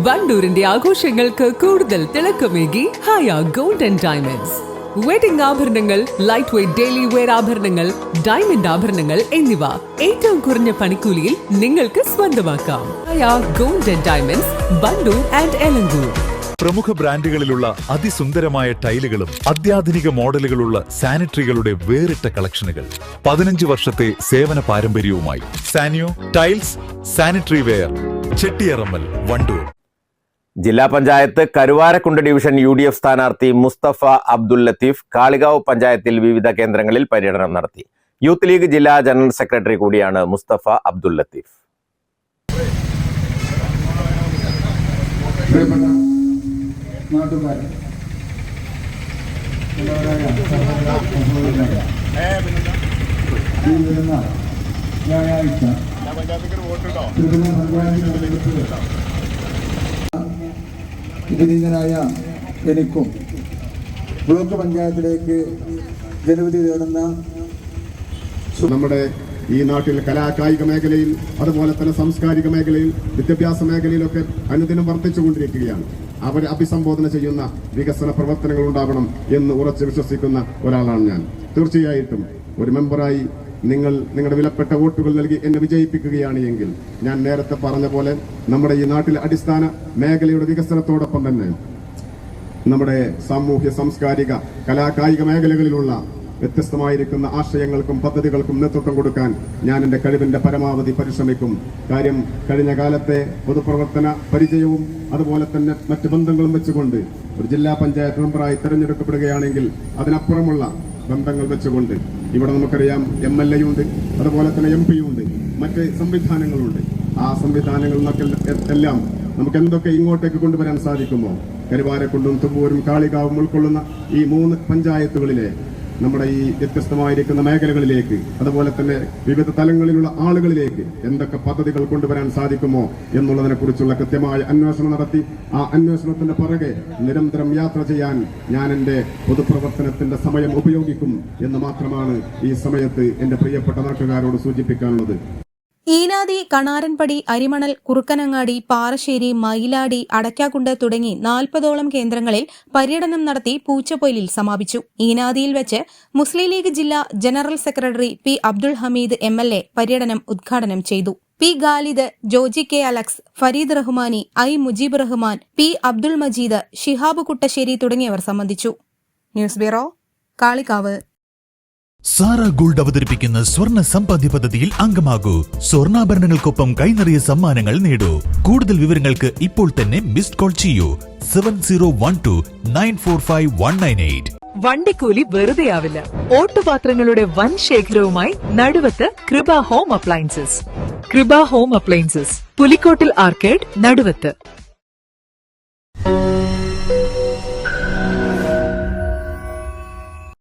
വണ്ടൂരിന്റെ ആഘോഷങ്ങൾക്ക് കൂടുതൽ തിളക്കമേകി Haya gold and diamonds. Wedding ആഭരണങ്ങൾ, ലൈറ്റ് വെയ്റ്റ് ഡെയിലി വെയർ ആഭരണങ്ങൾ, ഡയമണ്ട് ആഭരണങ്ങൾ എന്നിവ ഏറ്റവും കുറഞ്ഞ പണിക്കൂലിയിൽ നിങ്ങൾക്ക് സ്വന്തമാക്കാം. Haya gold and diamonds, Wandoor and Elankur. പ്രമുഖ ബ്രാൻഡുകളിലുള്ള അതിസുന്ദരമായ ടൈലുകളും അത്യാധുനിക മോഡലുകളുള്ള സാനിറ്ററികളുടെ വേറിട്ട കളക്ഷനുകൾ. 15 വർഷത്തെ സേവന പാരമ്പര്യവുമായി സാനിയോ tiles, sanitary ware, Chettiyarammal, Wandoor. ജില്ലാ പഞ്ചായത്ത് കരുവാരക്കുണ്ട് ഡിവിഷൻ UDF സ്ഥാനാർത്ഥി മുസ്തഫ അബ്ദുൽ ലത്തീഫ് കാളികാവ് പഞ്ചായത്തിൽ വിവിധ കേന്ദ്രങ്ങളിൽ പര്യടനം നടത്തി. യൂത്ത് ലീഗ് ജില്ലാ ജനറൽ സെക്രട്ടറി കൂടിയാണ് മുസ്തഫ അബ്ദുൽ ലത്തീഫ്. വിനീതനായ എനിക്കും ബ്ലോക്ക് പഞ്ചായത്തിലേക്ക് ജനവിധി തേടുന്ന നമ്മുടെ ഈ നാട്ടിൽ കലാകായിക മേഖലയിൽ, അതുപോലെ തന്നെ സാംസ്കാരിക മേഖലയിൽ, വിദ്യാഭ്യാസ മേഖലയിലൊക്കെ അനുദിനം വർദ്ധിച്ചുകൊണ്ടിരിക്കുകയാണ്. അവരെ അഭിസംബോധന ചെയ്യുന്ന വികസന പ്രവർത്തനങ്ങൾ ഉണ്ടാവണം എന്ന് ഉറച്ചു വിശ്വസിക്കുന്ന ഒരാളാണ് ഞാൻ. തീർച്ചയായിട്ടും ഒരു മെമ്പറായി നിങ്ങളുടെ വിലപ്പെട്ട വോട്ടുകൾ നൽകി എന്നെ വിജയിപ്പിക്കുകയാണ് എങ്കിൽ ഞാൻ നേരത്തെ പറഞ്ഞ പോലെ നമ്മുടെ ഈ നാട്ടിലെ അടിസ്ഥാന മേഖലയുടെ വികസനത്തോടൊപ്പം തന്നെ നമ്മുടെ സാമൂഹ്യ, സാംസ്കാരിക, കലാകായിക മേഖലകളിലുള്ള വ്യത്യസ്തമായിരിക്കുന്ന ആശയങ്ങൾക്കും പദ്ധതികൾക്കും നേതൃത്വം കൊടുക്കാൻ ഞാൻ എന്റെ കഴിവിന്റെ പരമാവധി പരിശ്രമിക്കും. കാര്യം, കഴിഞ്ഞ കാലത്തെ പൊതുപ്രവർത്തന പരിചയവും അതുപോലെ തന്നെ മറ്റ് ബന്ധങ്ങളും വെച്ചുകൊണ്ട് ഒരു ജില്ലാ പഞ്ചായത്ത് മെമ്പറായി തെരഞ്ഞെടുക്കപ്പെടുകയാണെങ്കിൽ അതിനപ്പുറമുള്ള ബന്ധങ്ങൾ വെച്ചുകൊണ്ട് ഇവിടെ നമുക്കറിയാം MLA ഉണ്ട്, അതുപോലെ തന്നെ MP ഉണ്ട്, മറ്റ് സംവിധാനങ്ങളുണ്ട്. ആ സംവിധാനങ്ങളിലൊക്കെ എല്ലാം നമുക്ക് എന്തൊക്കെ ഇങ്ങോട്ടേക്ക് കൊണ്ടുവരാൻ സാധിക്കുമോ, കരുവാരക്കുണ്ടും തുമ്പൂരും കാളികാവും ഉൾക്കൊള്ളുന്ന ഈ 3 പഞ്ചായത്തുകളിലെ നമ്മുടെ ഈ വ്യത്യസ്തമായിരിക്കുന്ന മേഖലകളിലേക്ക്, അതുപോലെ തന്നെ വിവിധ തലങ്ങളിലുള്ള ആളുകളിലേക്ക് എന്തൊക്കെ പദ്ധതികൾ കൊണ്ടുവരാൻ സാധിക്കുമോ എന്നുള്ളതിനെ കുറിച്ചുള്ള കൃത്യമായ അന്വേഷണം നടത്തി ആ അന്വേഷണത്തിന്റെ പുറകെ നിരന്തരം യാത്ര ചെയ്യാൻ ഞാൻ എന്റെ പൊതുപ്രവർത്തനത്തിന്റെ സമയം ഉപയോഗിക്കും എന്ന് മാത്രമാണ് ഈ സമയത്ത് എന്റെ പ്രിയപ്പെട്ട നാട്ടുകാരോട് സൂചിപ്പിക്കാനുള്ളത്. ഈനാദി, കണാരൻപടി, അരിമണൽ, കുറുക്കനങ്ങാടി, പാറശ്ശേരി, മയിലാടി, അടയ്ക്കാക്കുണ്ട് തുടങ്ങി 40ഓളം കേന്ദ്രങ്ങളിൽ പര്യടനം നടത്തി പൂച്ചപ്പൊയിലിൽ സമാപിച്ചു. ഈനാദിയിൽ വെച്ച് മുസ്ലിം ലീഗ് ജില്ലാ general secretary P. Abdul Hameed MLA പര്യടനം ഉദ്ഘാടനം ചെയ്തു. P. Khalid, Joji K. Alex, Fareed Rahmani, I. Mujeeb Rahman, P. Abdul Majeed, Shihab Kuttassery തുടങ്ങിയവർ സംബന്ധിച്ചു. News bureau, Kalikavu. Sara Gold അവതരിപ്പിക്കുന്ന സ്വർണ്ണ സമ്പാദ്യ പദ്ധതിയിൽ അംഗമാകൂ. സ്വർണ്ണാഭരണങ്ങൾക്കൊപ്പം കൈനിറിയ സമ്മാനങ്ങൾ നേടൂ. കൂടുതൽ വിവരങ്ങൾക്ക് ഇപ്പോൾ തന്നെ മിസ്ഡ് കോൾ ചെയ്യൂ 7012945198. വണ്ടിക്കൂലി വെറുതെയാവില്ല. ഓട്ടുപാത്രങ്ങളുടെ വൻ ശേഖരവുമായി നടുവത്ത് കൃപ ഹോം അപ്ലയൻസസ്. കൃപ ഹോം അപ്ലയൻസസ്, പുലിക്കോട്ടിൽ ആർക്കേഡ്, നടുവത്ത്.